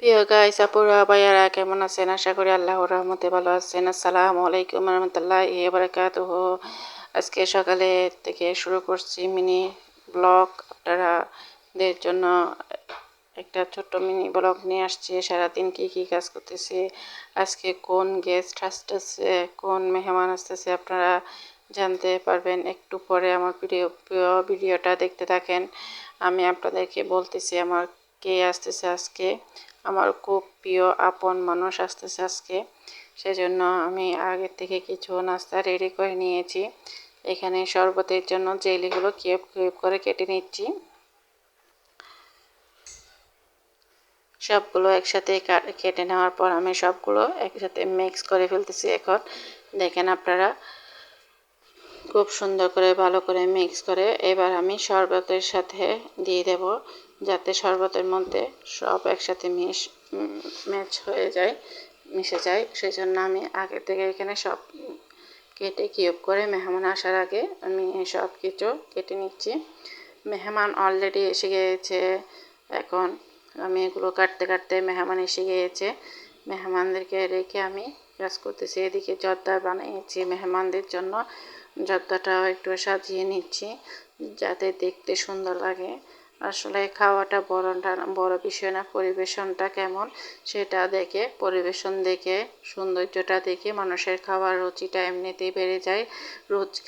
প্রিয় গাইস আপুরা ভাইয়ারা কেমন আছেন? আশা করি আল্লাহর রহমতে ভালো আছেন। আসসালামু আলাইকুম রহমতুল্লাহি বারাকাতুহু। আজকে সকালে থেকে শুরু করছি মিনি ব্লগ আপনারাদের জন্য। একটা ছোট্ট মিনি ব্লগ নিয়ে আসছি। সারাদিন কি কি কাজ করতেছি, আজকে কোন গেস্ট আসতেছে, কোন মেহমান আসতেছে আপনারা জানতে পারবেন একটু পরে। আমার প্রিয় ভিডিওটা দেখতে থাকেন। আমি আপনাদেরকে বলতেছি আমার কে আসতেছে আজকে। আমার খুব প্রিয় আপন মানুষ আসতেছে আজকে, সেজন্য আমি আগের থেকে কিছু নাস্তা রেডি করে নিয়েছি। এখানে শরবতের জন্য জেলিগুলো কিউব কিউব করে কেটে নিচ্ছি। সবগুলো একসাথে কেটে নেওয়ার পর আমি সবগুলো একসাথে মিক্স করে ফেলতেছি। এখন দেখেন আপনারা খুব সুন্দর করে ভালো করে মিক্স করে এবার আমি শরবতের সাথে দিয়ে দেব, যাতে শরবতের মধ্যে সব একসাথে ম্যাচ হয়ে যায়, মিশে যায়। সেই জন্য আমি আগে থেকে এখানে সব কেটে কিউব করে মেহমান আসার আগে আমি সব কিছু কেটে নিচ্ছি। মেহমান অলরেডি এসে গিয়েছে। এখন আমি এগুলো কাটতে কাটতে মেহমান এসে গিয়েছে। মেহমানদেরকে রেখে আমি কাজ করতেছি। এদিকে জর্দা বানিয়েছি মেহমানদের জন্য। জর্দাটাও একটু সাজিয়ে নিচ্ছি যাতে দেখতে সুন্দর লাগে। আসলে খাওয়াটা বড় বিষয় না, পরিবেশনটা কেমন সেটা দেখে, পরিবেশন দেখে, সৌন্দর্যটা দেখে মানুষের খাওয়ার রুচিটা এমনিতেই বেড়ে যায়।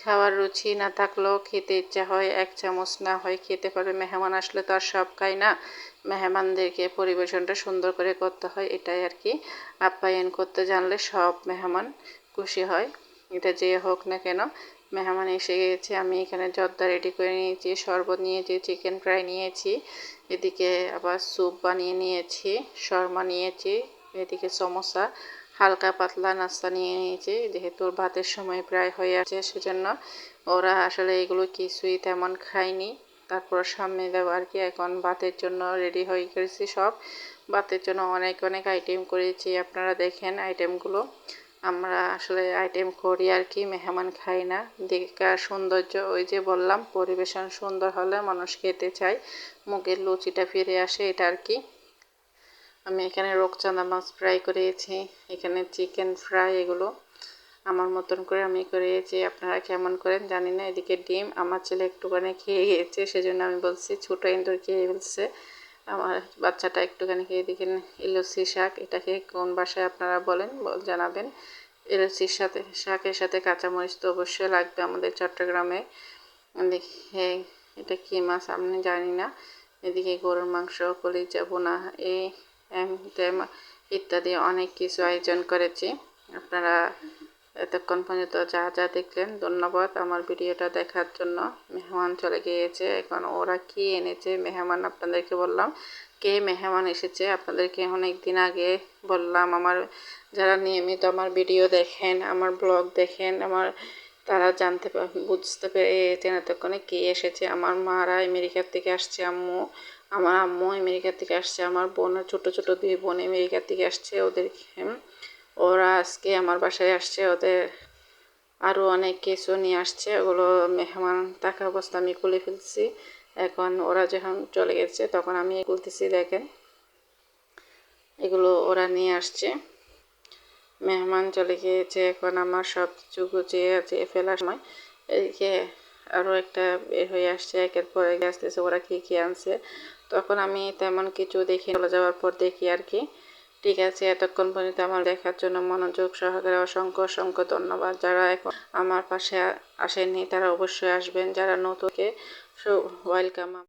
খাওয়ার রুচি না থাকলেও খেতে ইচ্ছা হয়, এক চামচ না হয় খেতে পারে। মেহমান আসলে তো আর সব খায় না, মেহমানদেরকে পরিবেশনটা সুন্দর করে করতে হয়। এটাই আর কি, আপ্যায়ন করতে জানলে সব মেহমান খুশি হয়, এটা যে হোক না কেন। মেহমান এসে গিয়েছে। আমি এখানে জর্দা রেডি করে নিয়েছি, শরবত নিয়েছি, চিকেন ফ্রাই নিয়েছি, এদিকে আবার স্যুপ বানিয়ে নিয়েছি, শর্মা নিয়েছি, এদিকে সমোসা, হালকা পাতলা নাস্তা নিয়ে নিয়েছি। যেহেতু ভাতের সময় প্রায় হয়ে আছে সেজন্য ওরা আসলে এগুলো কিছুই তেমন খায়নি। তারপর সামনে দেবো আর কি। এখন ভাতের জন্য রেডি হয়ে গেছি সব। ভাতের জন্য অনেক অনেক আইটেম করেছি, আপনারা দেখেন আইটেমগুলো। আমরা আসলে আইটেম করি আর কি, মেহমান খাই না। দেখার সৌন্দর্য, ওই যে বললাম পরিবেশন সুন্দর হলে মানুষ খেতে চায়, মুখের লুচিটা ফিরে আসে, এটা আর কি। আমি এখানে রূপচাঁদা মাছ ফ্রাই করেছি, এখানে চিকেন ফ্রাই, এগুলো আমার মতন করে আমি করেছি। আপনারা কেমন করেন জানি না। এদিকে ডিম আমার ছেলে একটুখানি খেয়ে গিয়েছে, সেজন্য আমি বলছি ছোটো ইন্দুর খেয়ে ফেলছে, আমার বাচ্চাটা একটুখানি খেয়ে। এদিকে ইলচি শাক, এটাকে কোন বাসায় আপনারা বলেন জানাবেন। ইলচির সাথে শাকের সাথে কাঁচামরিচ তো অবশ্যই লাগবে আমাদের চট্টগ্রামে। দেখে এটা কী মাছ আমি জানি না। এদিকে গরুর মাংস, কলিজা বোনা, এই ইত্যাদি অনেক কিছু আয়োজন করেছি। আপনারা এতক্ষণ পর্যন্ত যা যা দেখলেন ধন্যবাদ আমার ভিডিওটা দেখার জন্য। মেহমান চলে গিয়েছে, এখন ওরা কি এনেছে মেহমান আপনাদেরকে বললাম। কে মেহমান এসেছে আপনাদেরকে অনেক দিন আগে বললাম। আমার যারা নিয়মিত আমার ভিডিও দেখেন, আমার ব্লগ দেখেন, তারা বুঝতে পেরেছেন এতক্ষণে কে এসেছে। আমার মারা আমেরিকার থেকে আসছে, আমার আম্মু আমেরিকার থেকে আসছে, আমার বোনের ছোট ছোট দুই বোন আমেরিকার থেকে আসছে। ওরা আজকে আমার বাসায় আসছে, ওদের আরও অনেক কিছু নিয়ে আসছে। ওগুলো মেহমান থাকা অবস্থা আমি খুলে ফেলছি। এখন ওরা যখন চলে গেছে তখন আমি খুলতেছি, দেখেন এগুলো ওরা নিয়ে আসছে। মেহমান চলে গিয়েছে, এখন আমার সব কিছু গুছিয়ে ফেলার সময়। এদিকে আরও একটা বের হয়ে আসছে, একের পর এক আসতেছে ওরা কী কী আনছে। তখন আমি তেমন কিছু দেখি, চলে যাওয়ার পর দেখি আর কি। ঠিক আছে, এতক্ষণ পর্যন্ত আমার দেখার জন্য মনোযোগ সহকারে অসংখ্য অসংখ্য ধন্যবাদ। যারা এখন আমার পাশে আসেননি তারা অবশ্যই আসবেন, যারা নতুনকে ওয়েলকাম।